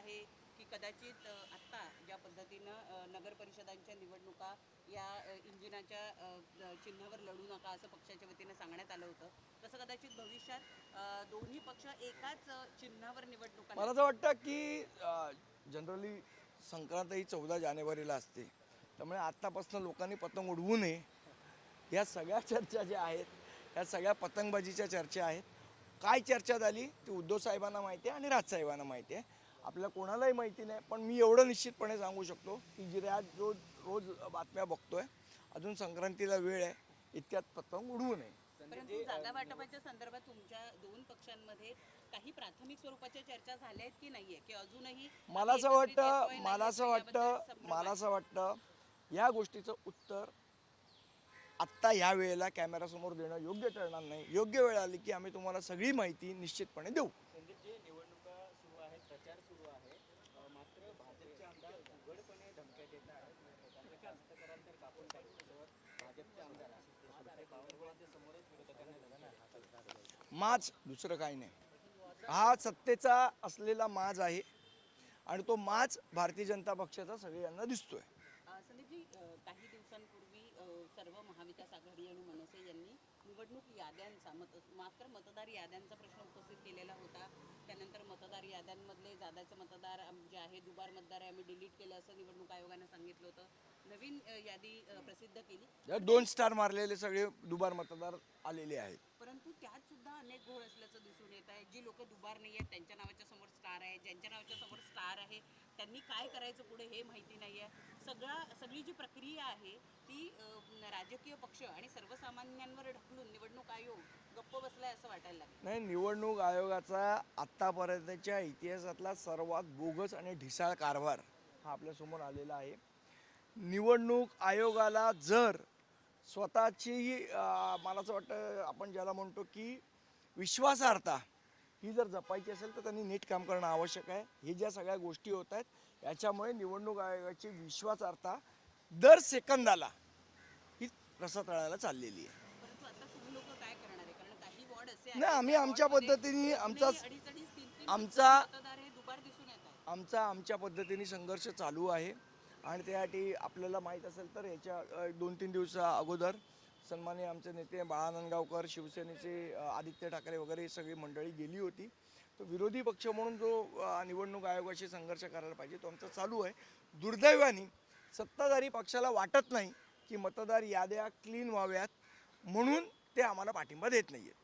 आहे की कदाचित आत्ता ज्या पद्धतीनं नगर परिषदांच्या निवडणुका या इंजिनाच्या चिन्हावर लढू नका असं पक्षाच्या वतीनं सांगण्यात आलं होतं, तसं कदाचित भविष्यात दोन्ही पक्ष एकाच चिन्हावर निवडणुका मला असं वाटतं की जनरली संक्रांत ही 14 जानेवारीला असते, त्यामुळे आत्तापासून लोकांनी पतंग उडवू नये. या सगळ्या चर्चा ज्या आहेत, या सगळ्या पतंगबाजीच्या चर्चा आहेत. काय चर्चा झाली ती उद्धव साहेबांना माहिती आहे आणि राजसाहेबांना माहिती आहे, आपल्या कोणालाही माहिती नाही. पण मी एवढं निश्चितपणे सांगू शकतो की जे आज रोज रोज बातम्या बघतोय, अजून संक्रांतीला वेळ आहे, इतक्यात पतंग उडवू नये. परंतु जागा वाटपाच्या संदर्भात तुमच्या दोन पक्षांमध्ये काही प्राथमिक स्वरूपाच्या चर्चा झाल्या आहेत की नाहीये, की अजूनही मला असं वाटतं या गोष्टीचं उत्तर आत्ता या वेळेला कॅमेरासमोर देणं योग्य ठरणार नाही. योग्य वेळ आली की आम्ही तुम्हाला सगळी माहिती निश्चितपणे देऊ. जे निवडणुका सुरू आहेत, प्रचार सुरू आहे, मात्र भाजपचे आमदार उघडपणे धमक्या देत आहेत. त्यामुळे जास्त कराल तर कापून टाकण्यासोबत भाजपचे आमदार बावनकुळेंच्या समोरच विरोधकांना माज दुसरं काही नाही. हा सत्तेचा असलेला माज आहे आणि तो माज भारतीय जनता पक्षाचा सगळ्यांना दिसतोय. संदीपजी, काही दिवसांपूर्वी सर्व महाविकास आघाडी आणि मनसे यांनी निवडणूक याद्यांचा मतदार याद्यांचा प्रश्न उपस्थित केलेला होता. त्यानंतर मतदार याद्यांमधले जादाचे मतदार जे आहे, दुबार मतदार आहे, आम्ही डिलीट केलं असं निवडणूक आयोगानं सांगितलं होतं. नवीन यादी प्रसिद्ध केली. 2 स्टार मारलेले सगळे दुबार मतदार आलेले आहेत. परंतु त्यात सुद्धा अनेक घोळ असल्याचं दिसून येत आहे. जी लोक दुबार नाही आहेत त्यांच्या नावाच्या समोर स्टार आहे, ज्यांच्या नावाच्या समोर स्टार आहे त्यांनी काय करायचं पुढे हे माहिती नाही आहे. सगळी जी प्रक्रिया आहे ती राजकीय पक्ष आणि सर्वसामान्यांवर ढकलून निवडणूक आयोग गप्प बसलाय असं वाटायला लागलं. नाही, निवडणूक आयोगाचा आत्तापर्यंतच्या इतिहासातला सर्वात बोगस आणि ढिसाळ कारभार हा आपल्यासमोर आलेला आहे. निवडणूक आयोगाला जर स्वतःची मला असं वाटतं आपण ज्याला म्हणतो की विश्वासार्हता ही जर जपायची असेल तर त्यांनी नीट काम करणं आवश्यक आहे. हे ज्या सगळ्या गोष्टी होत आहेत याच्यामुळे निवडणूक आयोगाची विश्वासार्हता दर सेकंदाला ही रसातळाला चाललेली आहे. परंतु आता तुम्ही लोक काय करणार आहे? कारण काही वॉर्ड असे नाही, आम्ही आमच्या पद्धतीने मतदार हे दुबार दिसून येत आहे. आमच्या पद्धतीने संघर्ष चालू आहे आणि त्यासाठी आपल्याला माहीत असेल तर याच्या 2-3 दिवसा अगोदर सन्माननीय आमचे नेते बाळा नांदगावकर, शिवसेनेचे आदित्य ठाकरे वगैरे सगळी मंडळी गेली होती. तो विरोधी पक्ष म्हणून जो निवडणूक आयोगाशी संघर्ष करायला पाहिजे तो आमचा चालू आहे. दुर्दैवाने सत्ताधारी पक्षाला वाटत नाही की मतदार याद्या क्लीन व्हाव्यात, म्हणून ते आम्हाला पाठिंबा देत नाही आहेत.